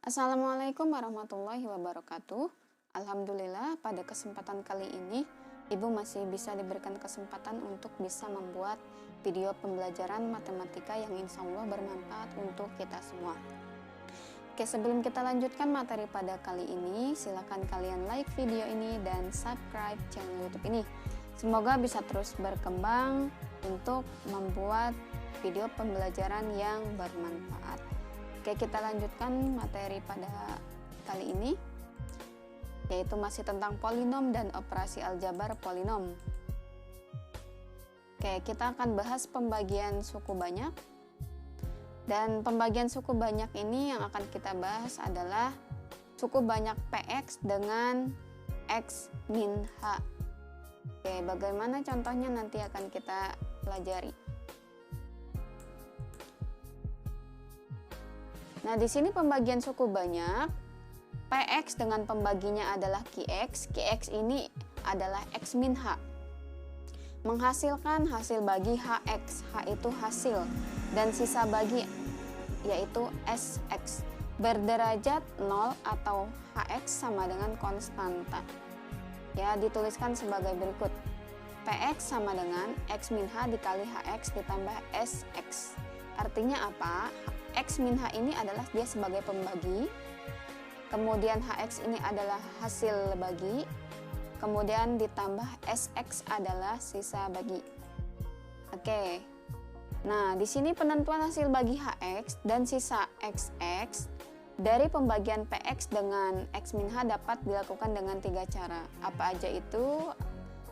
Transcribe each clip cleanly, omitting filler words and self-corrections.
Assalamualaikum warahmatullahi wabarakatuh. Alhamdulillah, pada kesempatan kali ini Ibu masih bisa diberikan kesempatan untuk bisa membuat video pembelajaran matematika yang insya Allah bermanfaat untuk kita semua. Oke, sebelum kita lanjutkan materi pada kali ini, silakan kalian like video ini dan subscribe channel YouTube ini. Semoga bisa terus berkembang untuk membuat video pembelajaran yang bermanfaat. Oke, kita lanjutkan materi pada kali ini, yaitu masih tentang polinom dan operasi aljabar polinom. Oke, kita akan bahas pembagian suku banyak. Dan pembagian suku banyak ini yang akan kita bahas adalah suku banyak PX dengan X min H. Oke, bagaimana contohnya nanti akan kita pelajari. Nah, di sini pembagian suku banyak, PX dengan pembaginya adalah QX. QX ini adalah X min H. Menghasilkan hasil bagi HX. H itu hasil. Dan sisa bagi yaitu SX. Berderajat 0 atau HX sama dengan konstanta. Ya, dituliskan sebagai berikut. PX sama dengan X min H dikali HX ditambah SX. Artinya apa? X min H ini adalah dia sebagai pembagi, kemudian HX ini adalah hasil bagi, kemudian ditambah SX adalah sisa bagi. Oke, nah di sini penentuan hasil bagi HX dan sisa XX dari pembagian PX dengan X min H dapat dilakukan dengan 3 cara. Apa aja itu?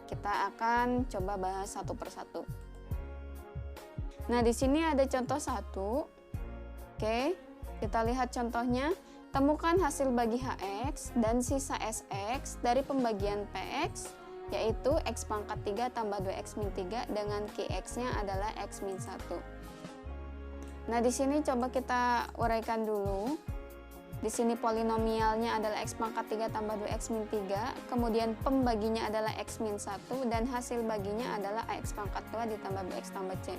Kita akan coba bahas satu persatu. Nah, di sini ada contoh 1. Oke, kita lihat contohnya. Temukan hasil bagi HX dan sisa SX dari pembagian PX, yaitu X pangkat 3 tambah 2X min 3 dengan QX-nya adalah X min 1. Nah, di sini coba kita uraikan dulu. Di sini polinomialnya adalah X pangkat 3 tambah 2X min 3, kemudian pembaginya adalah X min 1, dan hasil baginya adalah AX pangkat 2 ditambah BX tambah C.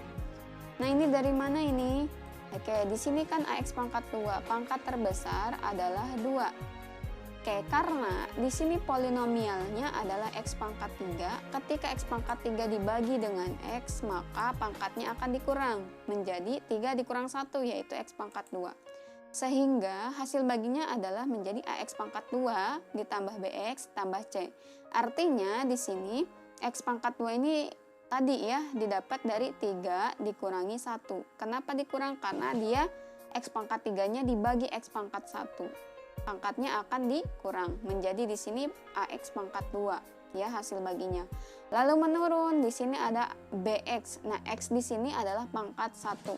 Nah, ini dari mana ini? Oke, di sini kan AX pangkat 2, pangkat terbesar adalah 2. Oke, karena di sini polinomialnya adalah X pangkat 3, ketika X pangkat 3 dibagi dengan X, maka pangkatnya akan dikurang menjadi 3 dikurang 1, yaitu X pangkat 2. Sehingga hasil baginya adalah menjadi AX pangkat 2 ditambah BX tambah C. Artinya di sini X pangkat 2 ini tadi ya didapat dari 3 dikurangi 1. Kenapa dikurang? Karena dia X pangkat 3-nya dibagi X pangkat 1. Pangkatnya akan dikurang menjadi di sini AX pangkat 2 ya hasil baginya. Lalu menurun, di sini ada BX. Nah, X di sini adalah pangkat 1.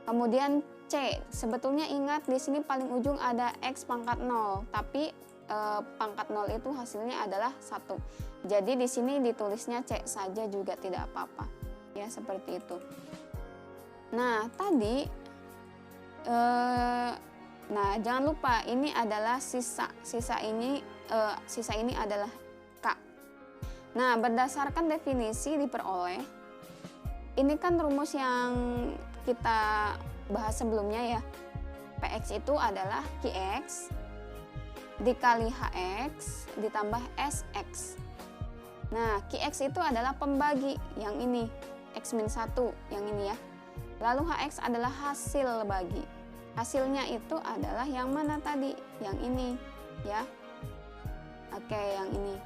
Kemudian C, sebetulnya ingat di sini paling ujung ada X pangkat 0, tapi pangkat 0 itu hasilnya adalah 1. Jadi di sini ditulisnya C saja juga tidak apa-apa. Ya, seperti itu. Nah, tadi nah, jangan lupa ini adalah sisa. Sisa ini adalah K. Nah, berdasarkan definisi diperoleh, ini kan rumus yang kita bahas sebelumnya ya. PX itu adalah QX dikali HX ditambah SX. Nah, QX itu adalah pembagi yang ini, X min 1 yang ini ya. Lalu HX adalah hasil bagi. Hasilnya itu adalah yang mana tadi? Yang ini ya. Oke, yang ini.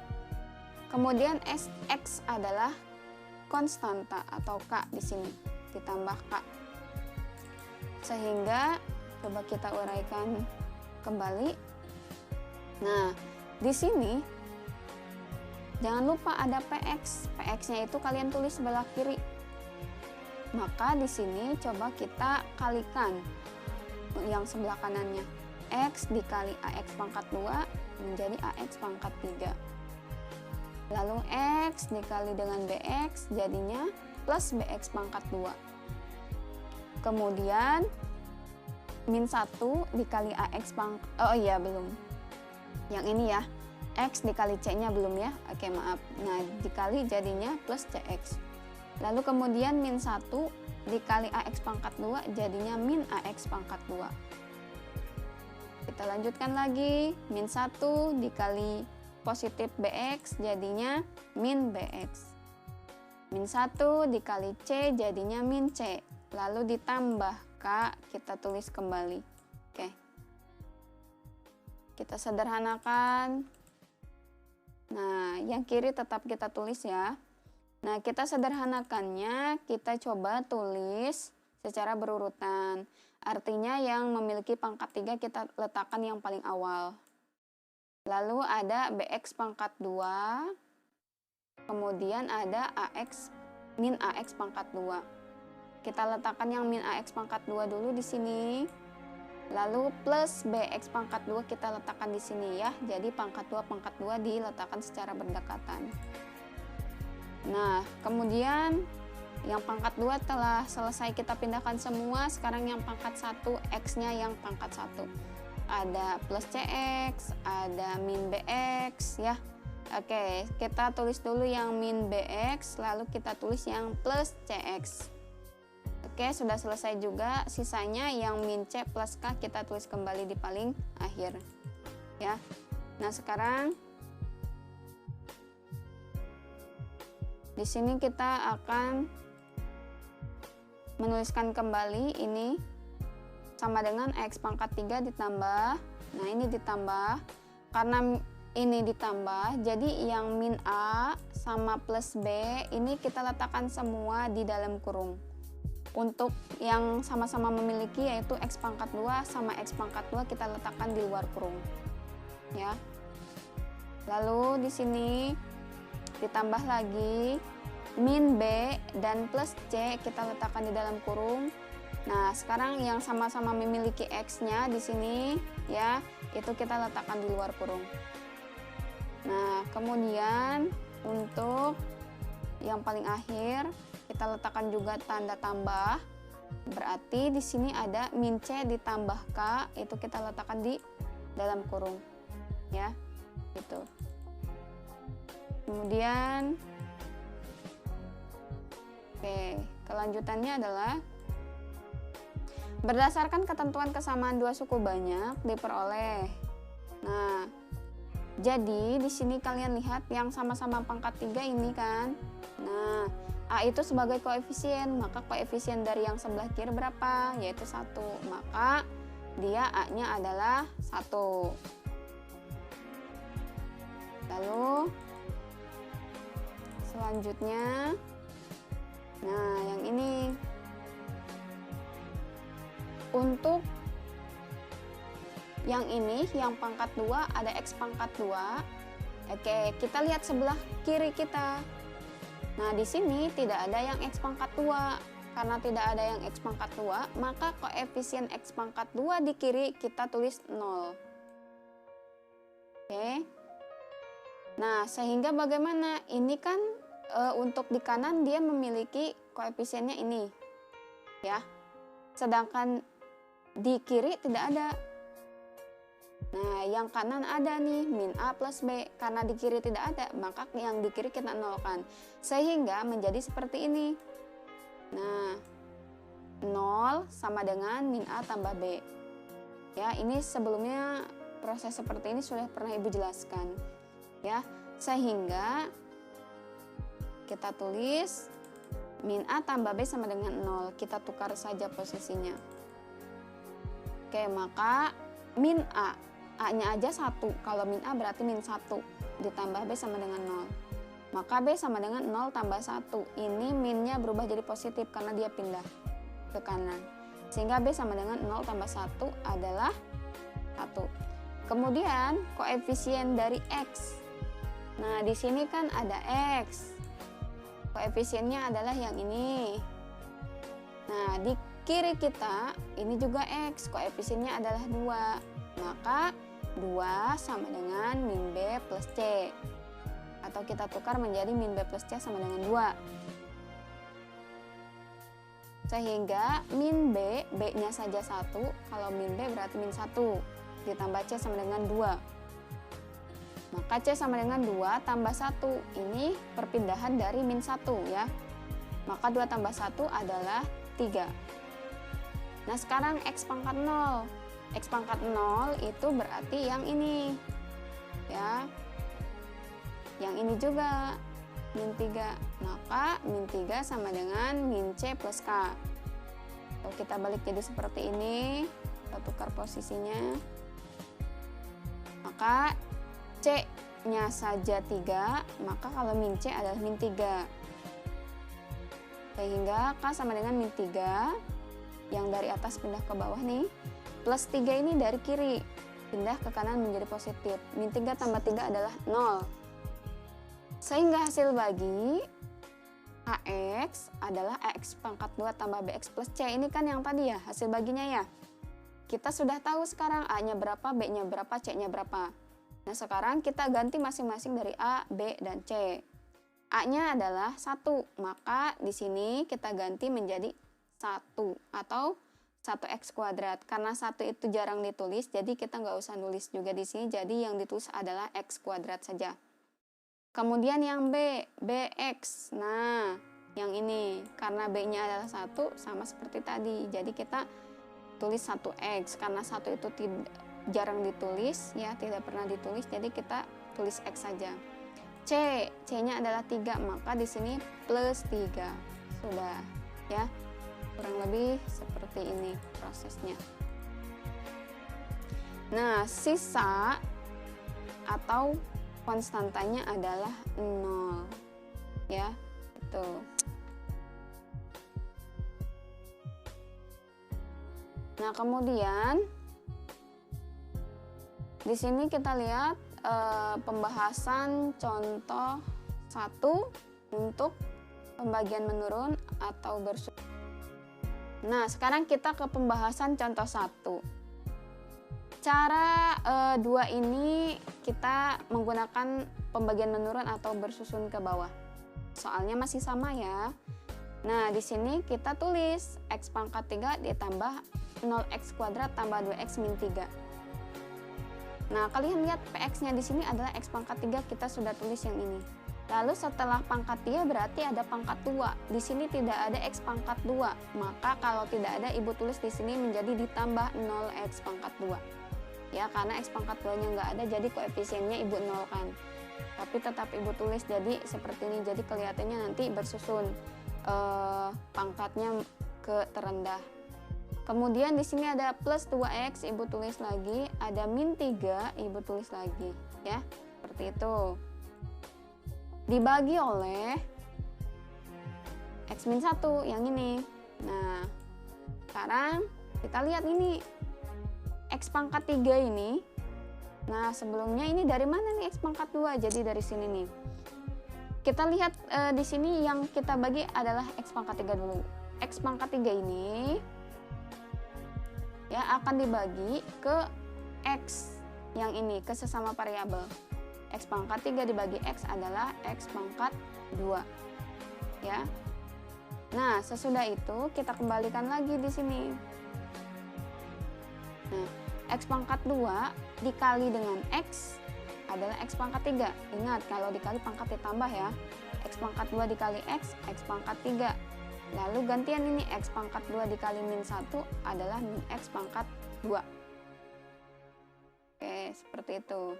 Kemudian SX adalah konstanta atau K di sini ditambah K. Sehingga coba kita uraikan kembali. Nah, di sini jangan lupa ada PX. PX-nya itu kalian tulis sebelah kiri. Maka di sini coba kita kalikan yang sebelah kanannya. X dikali AX pangkat 2 menjadi AX pangkat 3. Lalu X dikali dengan BX jadinya plus BX pangkat 2. Kemudian min 1 dikali AX pangkat, oh iya belum. Yang ini ya, X dikali C-nya belum ya, oke maaf. Nah, dikali jadinya plus CX. Lalu kemudian min 1 dikali AX pangkat 2 jadinya min AX pangkat 2. Kita lanjutkan lagi, min 1 dikali positif bx jadinya min bx. Min 1 dikali c jadinya min c. Lalu ditambah k, kita tulis kembali. Oke. Kita sederhanakan. Nah, yang kiri tetap kita tulis ya. Nah, kita sederhanakannya, kita coba tulis secara berurutan. Artinya yang memiliki pangkat 3 kita letakkan yang paling awal. Lalu ada bx pangkat 2, kemudian ada min ax pangkat 2. Kita letakkan yang min ax pangkat 2 dulu di sini. Lalu plus bx pangkat 2 kita letakkan di sini ya. Jadi pangkat 2 diletakkan secara berdekatan. Nah, kemudian yang pangkat 2 telah selesai kita pindahkan semua. Sekarang yang pangkat 1, x-nya yang pangkat 1. Ada plus cx, ada min bx ya. Oke, kita tulis dulu yang min bx, lalu kita tulis yang plus cx. Oke, sudah selesai juga. Sisanya yang min c plus k kita tulis kembali di paling akhir ya. Nah, sekarang di sini kita akan menuliskan kembali ini sama dengan x pangkat 3 ditambah, nah ini ditambah, karena ini ditambah, jadi yang min a sama plus b ini kita letakkan semua di dalam kurung. Untuk yang sama-sama memiliki yaitu x pangkat 2 sama x pangkat 2 kita letakkan di luar kurung. Ya. Lalu di sini ditambah lagi min b dan plus c kita letakkan di dalam kurung. Nah, sekarang yang sama-sama memiliki x-nya di sini ya, itu kita letakkan di luar kurung. Nah, kemudian untuk yang paling akhir kita letakkan juga tanda tambah. Berarti di sini ada min c ditambah k, itu kita letakkan di dalam kurung. Ya. Gitu. Kemudian kelanjutannya adalah berdasarkan ketentuan kesamaan dua suku banyak diperoleh. Nah, jadi di sini kalian lihat yang sama-sama pangkat 3 ini kan. Nah, A itu sebagai koefisien, maka koefisien dari yang sebelah kiri berapa? Yaitu 1. Maka dia A-nya adalah 1. Lalu selanjutnya, nah yang ini untuk yang ini, yang pangkat 2 ada x pangkat 2. Oke, kita lihat sebelah kiri kita. Nah, di sini tidak ada yang x pangkat 2. Karena tidak ada yang x pangkat 2, maka koefisien x pangkat 2 di kiri kita tulis 0. Oke. Nah, sehingga bagaimana? Ini kan untuk di kanan dia memiliki koefisiennya ini. Ya. Sedangkan di kiri tidak ada. Nah, yang kanan ada nih, min A plus B. Karena di kiri tidak ada, maka yang di kiri kita nolkan. Sehingga menjadi seperti ini. Nah, 0 sama dengan min A tambah B. Ya, ini sebelumnya proses seperti ini sudah pernah Ibu jelaskan. Ya, sehingga kita tulis min A tambah B sama dengan 0. Kita tukar saja posisinya. Oke, maka min A, A-nya aja 1. Kalau min A berarti min 1. Ditambah B sama dengan 0. Maka B sama dengan 0 tambah 1. Ini minnya berubah jadi positif karena dia pindah ke kanan. Sehingga B sama dengan 0 tambah 1 adalah 1. Kemudian koefisien dari X. Nah, di sini kan ada X. Koefisiennya adalah yang ini. Nah, di kiri kita ini juga X, koefisiennya adalah 2. Maka 2 sama dengan min B plus C. Atau kita tukar menjadi min B plus C sama dengan 2. Sehingga min B, B-nya saja 1, kalau min B berarti min 1. Ditambah C sama dengan 2. Maka C sama dengan 2 tambah 1. Ini perpindahan dari min 1 ya. Maka 2 tambah 1 adalah 3. Nah, sekarang X pangkat 0. X pangkat 0 itu berarti yang ini. Ya. Yang ini juga min 3. Maka min 3 sama dengan min C plus K. Kalau kita balik jadi seperti ini, kita tukar posisinya. Maka C-nya saja 3, maka kalau min C adalah min 3. Sehingga K sama dengan min 3, yang dari atas pindah ke bawah nih. Plus 3 ini dari kiri, pindah ke kanan menjadi positif. Min 3 tambah 3 adalah 0. Sehingga hasil bagi AX adalah AX pangkat 2 tambah BX plus C. Ini kan yang tadi ya, hasil baginya ya. Kita sudah tahu sekarang A-nya berapa, B-nya berapa, C-nya berapa. Nah sekarang kita ganti masing-masing dari A, B, dan C. A-nya adalah 1, maka di sini kita ganti menjadi 1 atau 1x kuadrat. Karena 1 itu jarang ditulis, jadi kita nggak usah nulis juga di sini. Jadi yang ditulis adalah x kuadrat saja. Kemudian yang B, bx. Nah, yang ini karena b-nya adalah 1 sama seperti tadi. Jadi kita tulis 1x karena 1 itu jarang ditulis ya, tidak pernah ditulis. Jadi kita tulis x saja. C-nya adalah 3, maka di sini plus 3. Sudah ya. Kurang lebih seperti ini prosesnya. Nah, sisa atau konstantanya adalah 0. Ya, itu. Nah, kemudian di sini kita lihat pembahasan contoh 1 untuk pembagian menurun atau bersusun. Nah, sekarang kita ke pembahasan contoh 1. Cara 2 ini kita menggunakan pembagian menurun atau bersusun ke bawah. Soalnya masih sama ya. Nah, di sini kita tulis X pangkat 3 ditambah 0x kuadrat tambah 2x min 3. Nah, kalian lihat PX-nya di sini adalah X pangkat 3, kita sudah tulis yang ini. Lalu setelah pangkat 3 berarti ada pangkat 2. Di sini tidak ada X pangkat 2. Maka kalau tidak ada, Ibu tulis di sini menjadi ditambah 0x pangkat 2. Ya, karena X pangkat 2-nya nggak ada, jadi koefisiennya Ibu nolkan. Tapi tetap Ibu tulis jadi seperti ini. Jadi kelihatannya nanti bersusun pangkatnya ke terendah. Kemudian di sini ada plus 2x, Ibu tulis lagi. Ada min 3, Ibu tulis lagi. Ya, seperti itu. Dibagi oleh x min 1 yang ini. Nah, sekarang kita lihat ini x pangkat 3 ini. Nah, sebelumnya ini dari mana nih x pangkat 2? Jadi dari sini nih. Kita lihat di sini yang kita bagi adalah x pangkat 3 dulu. X pangkat 3 ini ya akan dibagi ke x yang ini, ke sesama variabel. X pangkat 3 dibagi X adalah X pangkat 2. Ya. Nah, sesudah itu kita kembalikan lagi di sini. Nah, X pangkat 2 dikali dengan X adalah X pangkat 3. Ingat, kalau dikali pangkat ditambah ya. X pangkat 2 dikali X, X pangkat 3. Lalu gantian ini X pangkat 2 dikali min 1 adalah min X pangkat 2. Oke, seperti itu.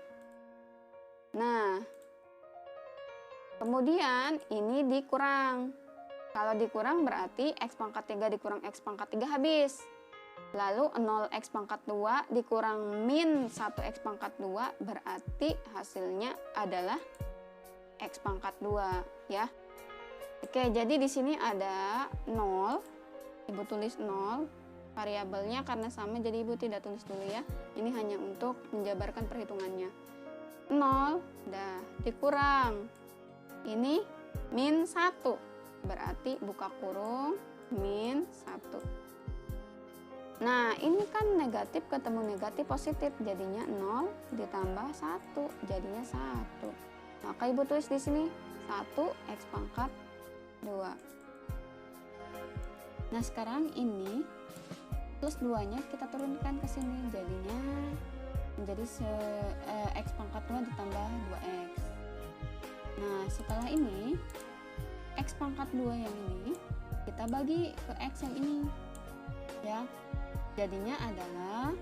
Nah, kemudian ini dikurang. Kalau dikurang berarti X pangkat 3 dikurang X pangkat 3 habis. Lalu 0x pangkat 2 dikurang min 1x pangkat 2 berarti hasilnya adalah X pangkat 2 ya. Oke, jadi di sini ada 0. Ibu tulis 0. Variabelnya karena sama jadi Ibu tidak tulis dulu ya. Ini hanya untuk menjabarkan perhitungannya. 0, dah dikurang ini min 1, berarti buka kurung min 1. Nah, ini kan negatif ketemu negatif positif, jadinya 0 ditambah 1, jadinya 1. Maka Ibu tulis di sini 1x pangkat 2. Nah, sekarang ini plus 2-nya kita turunkan ke sini, jadinya menjadi X pangkat 2 ditambah 2x. Nah, setelah ini X pangkat 2 yang ini kita bagi ke X yang ini ya. Jadinya adalah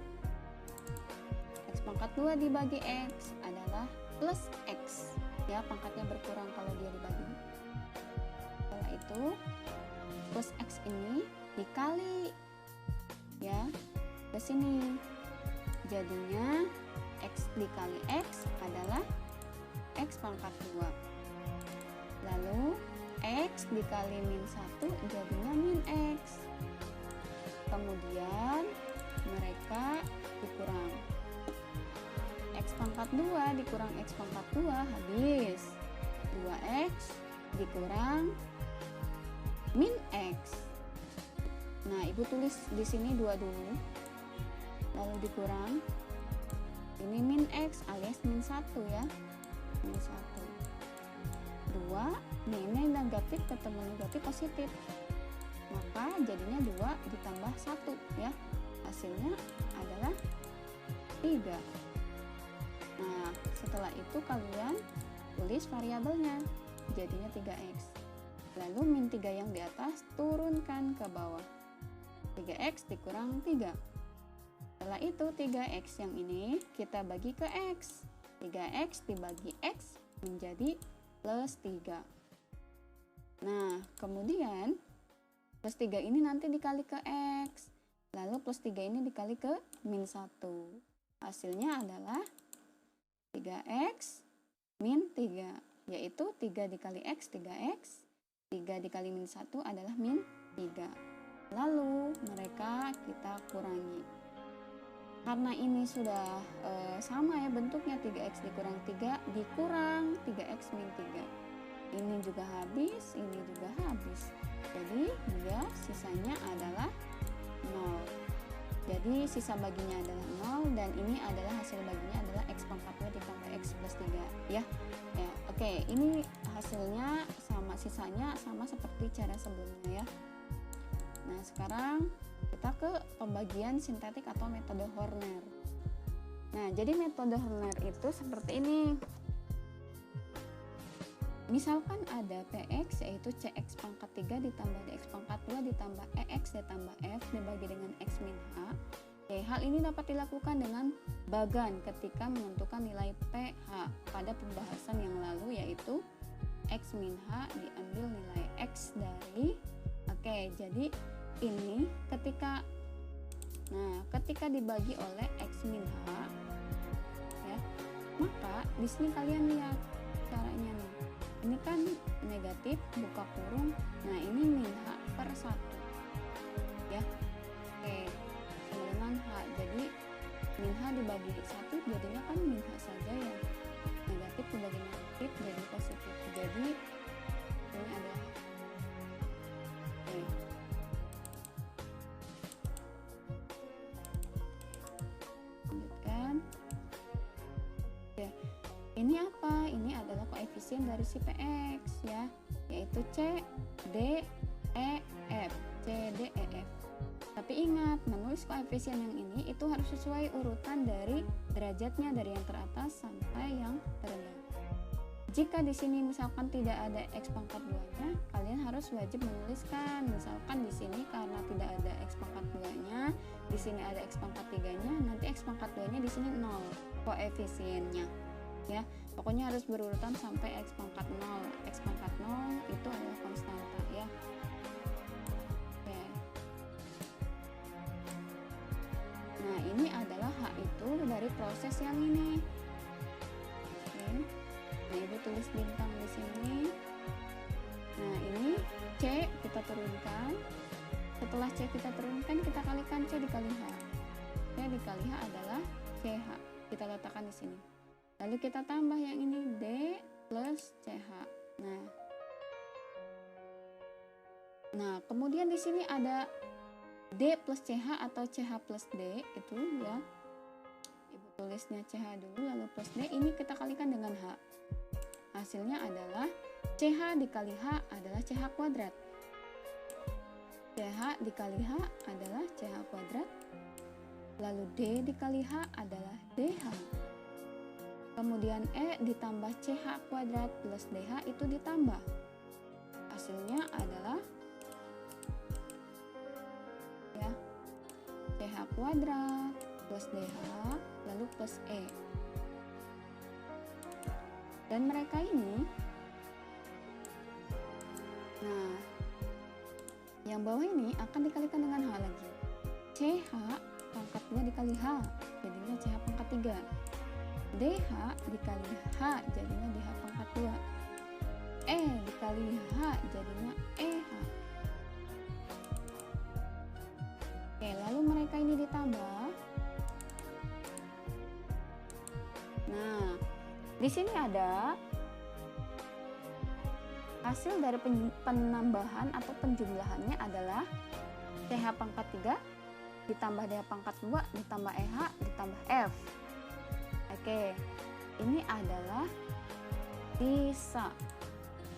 pangkat 2 dibagi X adalah plus X. Ya, pangkatnya berkurang kalau dia dibagi. Setelah itu, plus X ini dikali ya ke sini. Jadinya X dikali X adalah X pangkat 2. Lalu X dikali min 1 jadinya min X. Kemudian mereka dikurang. X pangkat 2 dikurang X pangkat 2 habis. 2X dikurang min X. Nah, Ibu tulis di sini 2 dulu. Lalu dikurang. Ini min X alias min 1 ya. Min 1. 2, ini negatif ketemu negatif positif. Maka jadinya 2 ditambah 1 ya. Hasilnya adalah 3. Nah, setelah itu kalian tulis variabelnya. Jadinya 3X. Lalu min 3 yang di atas turunkan ke bawah. 3X dikurang 3. Setelah itu 3X yang ini kita bagi ke X. 3X dibagi X menjadi plus 3. Nah, kemudian plus 3 ini nanti dikali ke X. Lalu plus 3 ini dikali ke min 1. Hasilnya adalah 3X min 3. Yaitu 3 dikali X, 3X. 3 dikali min 1 adalah min 3. Lalu mereka kita kurangi. Karena ini sudah sama ya bentuknya, 3X dikurang 3 dikurang 3X min 3. Ini juga habis, ini juga habis. Jadi dia sisanya adalah 0. Jadi sisa baginya adalah 0 dan ini adalah hasil baginya adalah X pangkat 2 ditambah X plus 3 ya. Oke, ini hasilnya sama, sisanya sama seperti cara sebelumnya ya. Nah, sekarang kita ke pembagian sintetik atau metode Horner. Nah, jadi metode Horner itu seperti ini. Misalkan ada PX yaitu CX pangkat 3 ditambah DX pangkat 2 ditambah EX ditambah F dibagi dengan X min H. Oke, hal ini dapat dilakukan dengan bagan ketika menentukan nilai PH pada pembahasan yang lalu, yaitu X min H diambil nilai X dari. Oke, jadi ini ketika dibagi oleh X min H ya, maka di sini kalian lihat caranya nih. Ini kan negatif buka kurung. Nah, ini min H per 1 ya. Oke, dengan H, jadi min H dibagi 1 jadinya kan min H saja ya. Negatif dibagi negatif jadi positif. Jadi ini adalah lanjutkan ya. Ini apa? Ini adalah koefisien dari si PX ya, yaitu C, D, E, F. C, D, E, F. Tapi ingat, menulis koefisien yang ini itu harus sesuai urutan dari derajatnya, dari yang teratas sampai yang terendah. Jika di sini misalkan tidak ada X pangkat 2-nya, kalian harus wajib menuliskan. Misalkan di sini karena tidak ada X pangkat 2-nya, di sini ada X pangkat 3-nya, nanti X pangkat 2-nya di sini 0 koefisiennya. Ya, pokoknya harus berurutan sampai X pangkat 0. X pangkat 0 itu adalah konstanta ya. Oke. Nah, ini adalah H itu dari proses yang ini. Oke. Nah, Ibu tulis bintang di sini. Nah, ini C kita turunkan. Setelah C kita turunkan, kita kalikan C dikali H. C dikali H adalah CH. Kita letakkan di sini. Lalu kita tambah yang ini D plus CH. Nah, kemudian di sini ada D plus CH atau CH plus D itu ya. Ibu tulisnya CH dulu lalu plus D, ini kita kalikan dengan H. Hasilnya adalah CH dikali H adalah CH kuadrat. CH dikali H adalah CH kuadrat. Lalu D dikali H adalah DH. Kemudian E ditambah CH kuadrat plus DH itu ditambah. Hasilnya adalah ya CH kuadrat plus DH, lalu lalu plus E. Dan mereka ini, nah yang bawah ini akan dikalikan dengan H lagi. CH pangkat 2 dikali H, jadinya CH pangkat 3. DH dikali H, jadinya DH pangkat 2. E dikali H, jadinya EH. Oke, lalu mereka ini ditambah. Nah, di sini ada hasil dari penambahan atau penjumlahannya adalah CH pangkat 3 ditambah DH pangkat 2 ditambah EH ditambah F. Oke, ini adalah sisa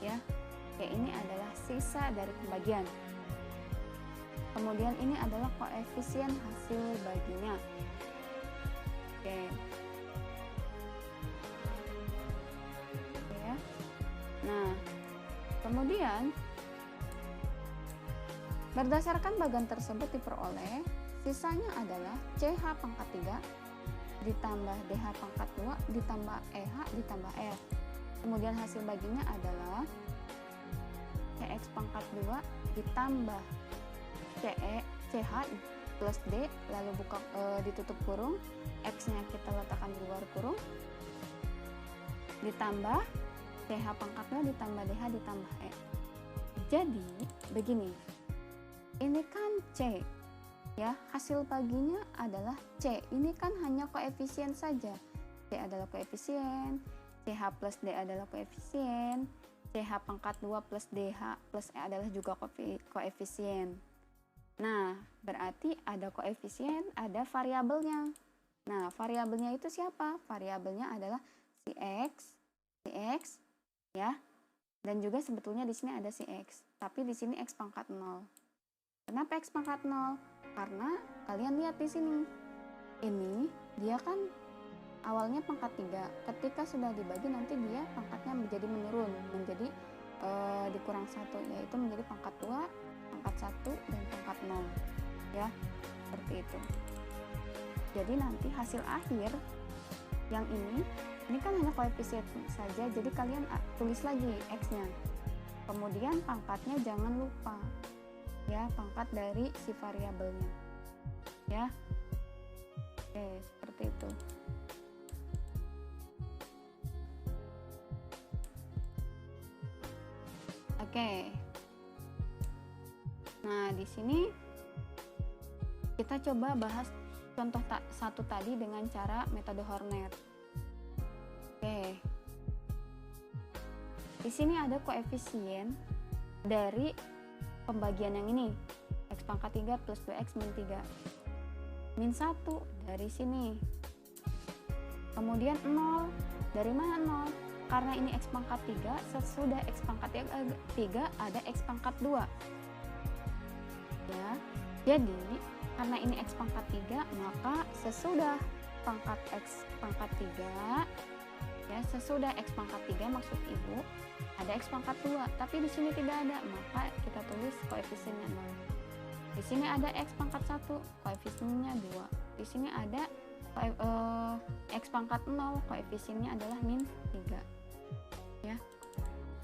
ya. Oke, ini adalah sisa dari pembagian. Kemudian ini adalah koefisien hasil baginya. Oke. Ya. Nah, kemudian berdasarkan bagian tersebut diperoleh sisanya adalah CH pangkat 3 ditambah DH pangkat 2 ditambah EH ditambah F. Kemudian hasil baginya adalah CX pangkat 2 ditambah CH plus D, lalu ditutup kurung, X-nya kita letakkan di luar kurung, ditambah CH pangkat 2 ditambah DH ditambah E. Jadi begini, ini kan C ya, hasil baginya adalah C. Ini kan hanya koefisien saja. C adalah koefisien, CH plus D adalah koefisien, CH pangkat 2 plus DH plus E adalah juga koefisien. Nah, berarti ada koefisien, ada variabelnya. Nah, variabelnya itu siapa? Variabelnya adalah si X ya. Dan juga sebetulnya di sini ada si X, tapi di sini X pangkat 0. Kenapa X pangkat 0? Karena kalian lihat di sini. Ini dia kan awalnya pangkat 3. Ketika sudah dibagi nanti dia pangkatnya menjadi menurun, menjadi dikurang 1, yaitu menjadi pangkat 2, pangkat 1 dan pangkat 0. Ya, seperti itu. Jadi nanti hasil akhir yang ini kan hanya koefisien saja, jadi kalian tulis lagi X-nya. Kemudian pangkatnya jangan lupa ya, pangkat dari si variabelnya ya. Oke, seperti itu. Oke, nah di sini kita coba bahas contoh satu tadi dengan cara metode Horner. Oke, di sini ada koefisien dari pembagian yang ini, X pangkat 3 plus 2X min 3 min 1 dari sini. Kemudian 0, dari mana 0? Karena ini X pangkat 3, sesudah X pangkat 3 ada X pangkat 2 ya. Jadi karena ini X pangkat 3, maka sesudah pangkat X pangkat 3 ya, sesudah X pangkat 3 maksud ibu ada X pangkat 2, tapi di sini tidak ada, maka kita tulis koefisiennya 0. Di sini ada X pangkat 1, koefisiennya 2. Di sini ada X pangkat 0, koefisiennya adalah min 3 ya.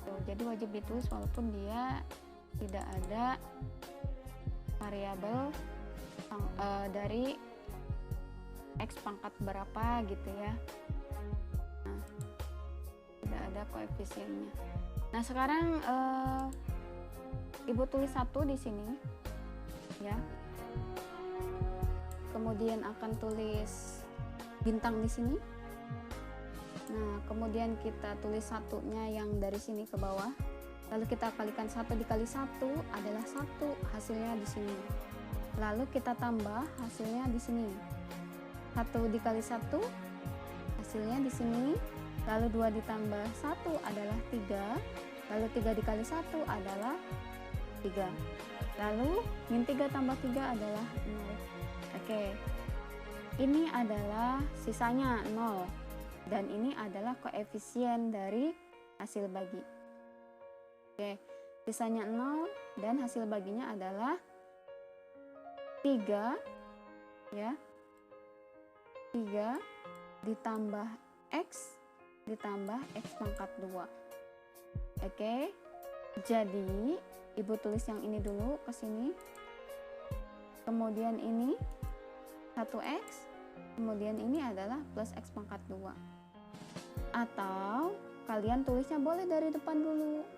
Tuh, jadi wajib ditulis walaupun dia tidak ada variabel dari X pangkat berapa gitu ya. Nah, tidak ada koefisiennya. Nah, sekarang ibu tulis 1 di sini ya. Kemudian akan tulis bintang di sini. Nah, kemudian kita tulis satunya yang dari sini ke bawah. Lalu kita kalikan 1 dikali 1 adalah 1, hasilnya di sini. Lalu kita tambah hasilnya di sini. 1 dikali 1 hasilnya di sini. Lalu 2 ditambah 1 adalah 3. Lalu 3 dikali 1 adalah 3. Lalu min 3 tambah 3 adalah 0. Oke. Ini adalah sisanya 0. Dan ini adalah koefisien dari hasil bagi. Oke, sisanya 0 dan hasil baginya adalah 3 ya. 3 ditambah X ditambah X pangkat 2. Oke, jadi Ibu tulis yang ini dulu ke sini. Kemudian ini 1X, kemudian ini adalah plus X pangkat 2. Atau kalian tulisnya boleh dari depan dulu,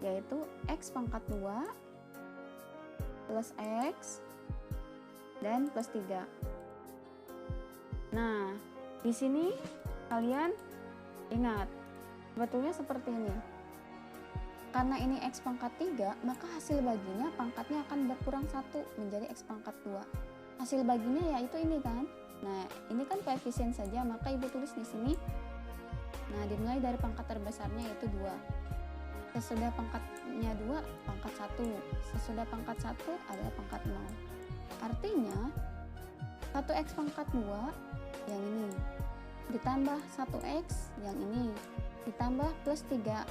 yaitu X pangkat 2 plus X dan plus 3. Nah, di sini kalian ingat, sebetulnya seperti ini. Karena ini X pangkat 3, maka hasil baginya pangkatnya akan berkurang 1 menjadi X pangkat 2. Hasil baginya yaitu ini kan. Nah, ini kan koefisien saja, maka Ibu tulis di sini. Nah, dimulai dari pangkat terbesarnya yaitu 2. Sesudah pangkatnya 2, pangkat 1. Sesudah pangkat 1 adalah pangkat 0. Artinya, 1X pangkat 2 yang ini ditambah 1X yang ini ditambah plus 3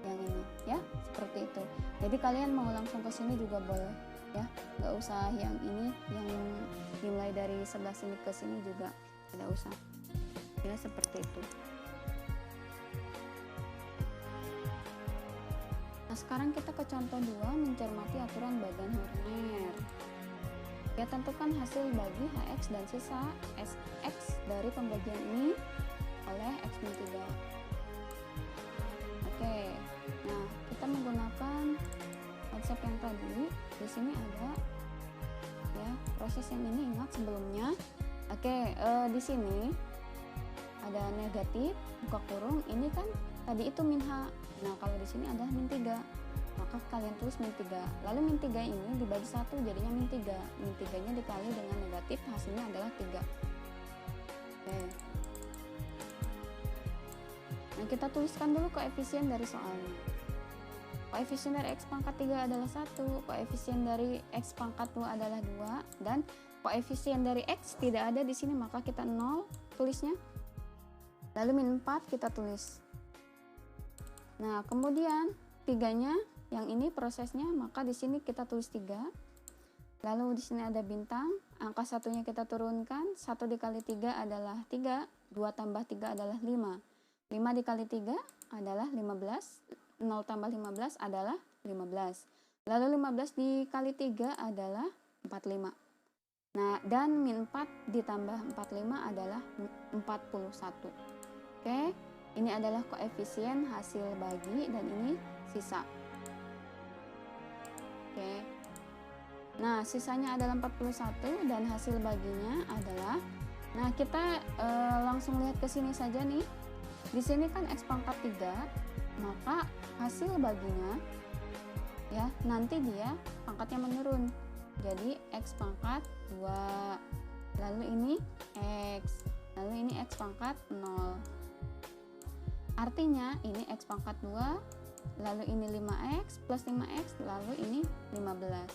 yang ini, ya, seperti itu. Jadi kalian mau langsung ke sini juga boleh, ya, nggak usah yang ini, yang dimulai dari sebelah sini ke sini juga tidak usah, ya, seperti itu. Nah, sekarang kita ke contoh 2, mencermati aturan bagian Horner. Ya, tentukan hasil bagi HX dan sisa SX dari pembagian ini oleh X-3. Oke, nah kita menggunakan konsep yang tadi. Di sini ada, ya, proses yang ini ingat sebelumnya. Oke, di sini ada negatif buka kurung, ini kan tadi itu min H. Nah, kalau di sini ada min 3, maka kalian tulis min 3. Lalu min 3 ini dibagi 1 jadinya min 3. Min 3-nya dikali dengan negatif, hasilnya adalah 3. Oke. Nah, kita tuliskan dulu koefisien dari soalnya. Koefisien dari X pangkat 3 adalah 1, koefisien dari X pangkat 2 adalah 2, dan koefisien dari X tidak ada di sini, maka kita 0 tulisnya. Lalu min 4 kita tulis. Nah, kemudian 3-nya yang ini prosesnya, maka di sini kita tulis 3. Lalu di sini ada bintang, angka satunya kita turunkan, 1 dikali 3 adalah 3, 2 tambah 3 adalah 5. 5 dikali 3 adalah 15, 0 tambah 15 adalah 15. Lalu 15 dikali 3 adalah 45. Nah, dan min 4 ditambah 45 adalah 41. Oke, ini adalah koefisien hasil bagi dan ini sisa. Oke. Nah, sisanya adalah 41 dan hasil baginya adalah, nah kita langsung lihat ke sini saja nih. Di sini kan X pangkat 3, maka hasil baginya, ya, nanti dia pangkatnya menurun. Jadi X pangkat 2. Lalu ini X. Lalu ini X pangkat 0. Artinya ini X pangkat 2, lalu ini 5X plus 5X, lalu ini 15.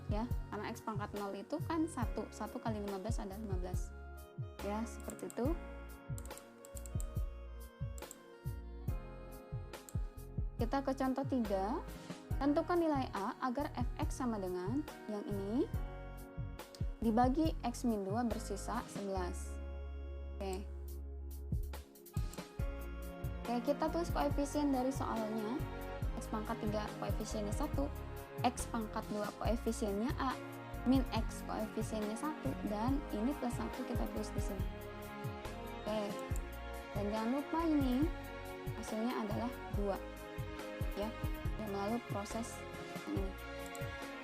Ya, karena X pangkat 0 itu kan 1. 1 kali 15 adalah 15. Ya, seperti itu. Kita ke contoh 3. Tentukan nilai A agar fx sama dengan yang ini dibagi x-2 bersisa 11. Oke, kita tulis koefisien dari soalnya. X pangkat 3 koefisiennya 1, X pangkat 2 koefisiennya A, min X koefisiennya 1, dan ini plus 1 kita tulis di sini. Oke, dan jangan lupa ini hasilnya adalah 2. Ya, dan melalui proses ini.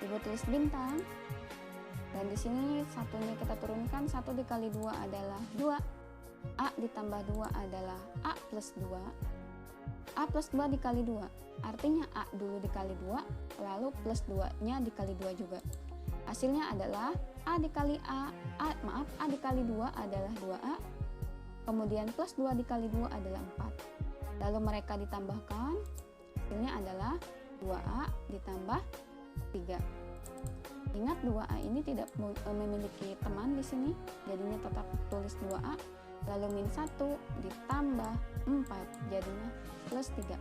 Ibu tulis bintang, dan di sini satunya kita turunkan, 1 dikali 2 adalah 2, A ditambah 2 adalah A plus 2, A plus 2 dikali 2, artinya A dulu dikali 2, lalu plus 2 nya dikali 2 juga. Hasilnya adalah A dikali A dikali 2 adalah 2A, kemudian plus 2 dikali 2 adalah 4, lalu mereka ditambahkan, hasilnya adalah 2A ditambah 3. Ingat 2A ini tidak memiliki teman di sini, jadinya tetap tulis 2A, lalu min 1 ditambah 4, jadinya plus 3.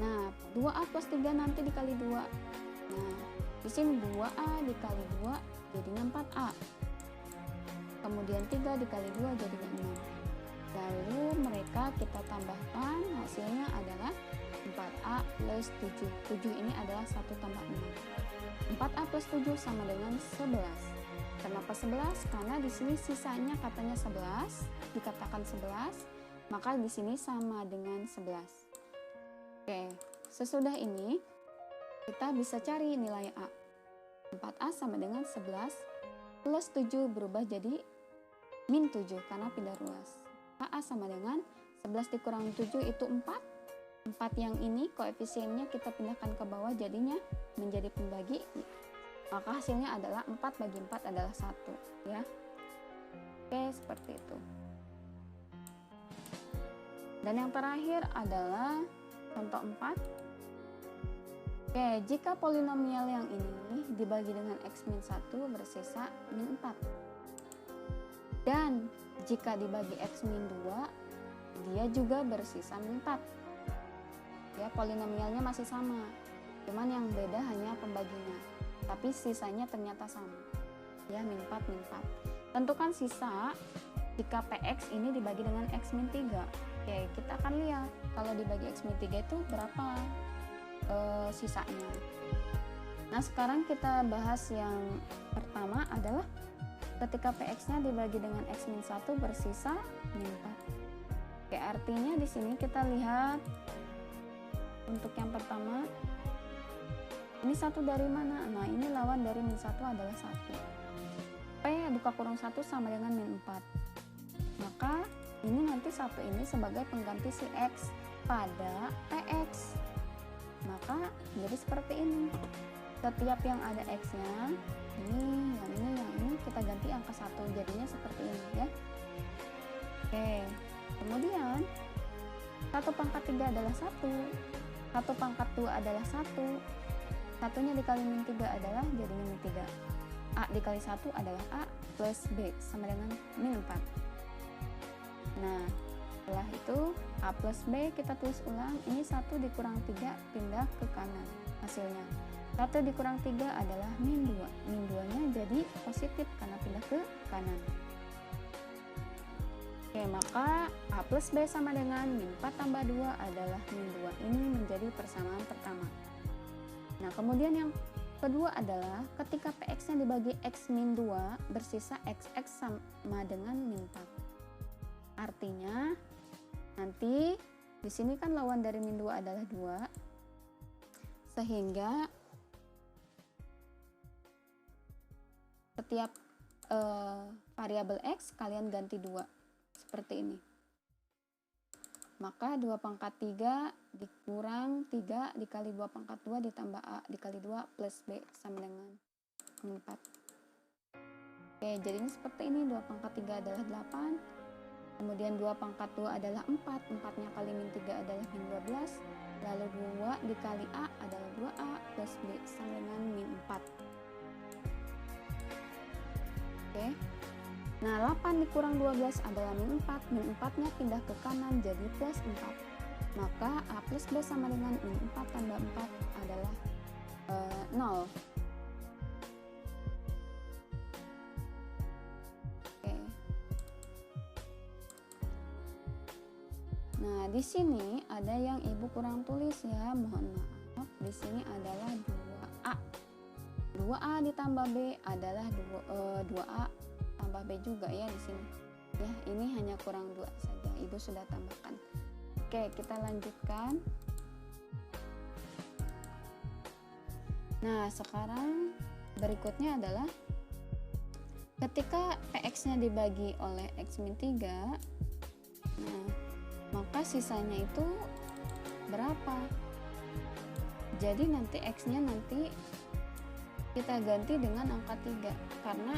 Nah, 2A plus 3 nanti dikali 2. Nah, di sini 2A dikali 2 jadinya 4A. kemudian 3 dikali 2 jadinya 6. Lalu mereka kita tambahkan, hasilnya adalah 4A plus 7. 7 ini adalah 1 tambah 6. 4A plus 7 sama dengan 11. Kenapa 11? Karena di sini sisanya katanya 11, dikatakan 11, maka di sini sama dengan 11. Oke, sesudah ini kita bisa cari nilai A. 4A sama dengan 11 plus 7 berubah jadi min 7 karena pindah ruas. AA sama dengan 11 dikurang 7 itu 4. 4 yang ini koefisiennya kita pindahkan ke bawah jadinya menjadi pembagi. Maka hasilnya adalah 4 bagi 4 adalah 1 ya. Oke, seperti itu. Dan yang terakhir adalah contoh 4. Oke, jika polinomial yang ini dibagi dengan x min 1 bersisa min 4. Dan jika dibagi x min 2, dia juga bersisa min 4. Ya, polinomialnya masih sama. Cuman yang beda hanya pembaginya. Tapi sisanya ternyata sama. Ya, min 4, min 4. Tentukan sisa jika px ini dibagi dengan x min 3. Oke, kita akan lihat kalau dibagi x min 3 itu berapa sisanya. Nah, sekarang kita bahas yang pertama adalah ketika px-nya dibagi dengan x min 1 bersisa min 4. Oke, artinya di sini kita lihat untuk yang pertama ini 1 dari mana? Nah, ini lawan dari min 1 adalah 1. P buka kurung 1 sama dengan min 4. Maka ini nanti 1 ini sebagai pengganti si x pada px. Maka jadi seperti ini. Setiap yang ada x-nya, yang ini kita ganti angka 1, jadinya seperti ini ya. Oke, kemudian 1 pangkat 3 adalah 1, 1 pangkat 2 adalah 1, 1-nya dikali min 3 adalah jadinya min 3. A dikali 1 adalah A plus B sama dengan min 4. Nah, setelah itu A plus B kita tulis ulang, ini 1 dikurang 3 pindah ke kanan hasilnya. 1 dikurang 3 adalah min 2. Min 2-nya jadi positif karena pindah ke kanan. Oke, maka A plus B sama dengan min 4 tambah 2 adalah min 2. Ini menjadi persamaan pertama. Nah, kemudian yang kedua adalah ketika px-nya dibagi x min 2 bersisa xx sama dengan min 4. Artinya nanti di sini kan lawan dari min 2 adalah 2. Sehingga setiap variabel x kalian ganti 2 seperti ini. Maka 2 pangkat 3 dikurang 3 dikali 2 pangkat 2 ditambah A dikali 2 plus B sama dengan 4. Oke, jadinya seperti ini. 2 pangkat 3 adalah 8. Kemudian 2 pangkat 2 adalah 4. 4-nya kali min 3 adalah min 12. Lalu 2 dikali A adalah 2A plus B sama dengan min 4. Oke. Nah, 8 dikurang 12 adalah min 4. Min 4-nya pindah ke kanan jadi plus 4. Maka A plus B sama dengan min 4 tambah 4 adalah 0. Oke. Nah, di sini ada yang Ibu kurang tulis ya, mohon maaf. Di sini adalah 2A. 2A ditambah B adalah 2A tambah B juga ya di sini. Ya, ini hanya kurang 2 saja. Ibu sudah tambahkan. Oke, kita lanjutkan. Nah, sekarang berikutnya adalah ketika px-nya dibagi oleh x min 3, nah, maka sisanya itu berapa? Jadi nanti x-nya nanti kita ganti dengan angka 3 karena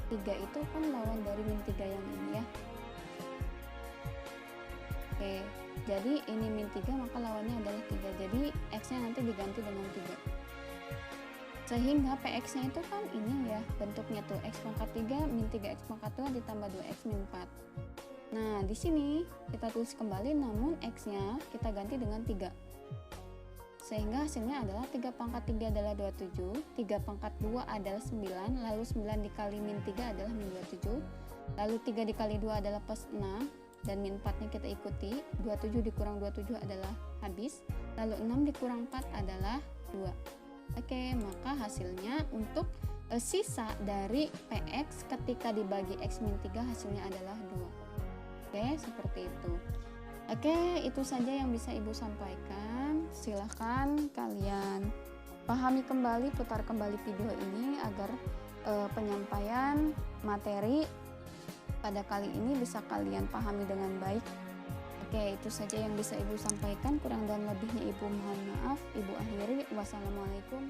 3 itu kan lawan dari min 3 yang ini ya. Oke, jadi ini min 3 maka lawannya adalah 3. Jadi x-nya nanti diganti dengan 3. Sehingga px-nya itu kan ini ya, bentuknya tuh x pangkat 3 min 3x pangkat 2 ditambah 2x min 4. Nah, di sini kita tulis kembali namun x-nya kita ganti dengan 3. Sehingga hasilnya adalah 3 pangkat 3 adalah 27, 3 pangkat 2 adalah 9, lalu 9 dikali min 3 adalah min 27, Lalu 3 dikali 2 adalah plus 6, dan min 4-nya kita ikuti. 27 dikurang 27 adalah habis. Lalu 6 dikurang 4 adalah 2. Oke, maka hasilnya untuk sisa dari PX ketika dibagi X min 3 hasilnya adalah 2. Oke, seperti itu. Oke, itu saja yang bisa Ibu sampaikan. Silahkan kalian pahami kembali, putar kembali video ini agar penyampaian materi pada kali ini bisa kalian pahami dengan baik. Oke, itu saja yang bisa Ibu sampaikan. Kurang dan lebihnya Ibu mohon maaf. Ibu akhiri. Wassalamualaikum.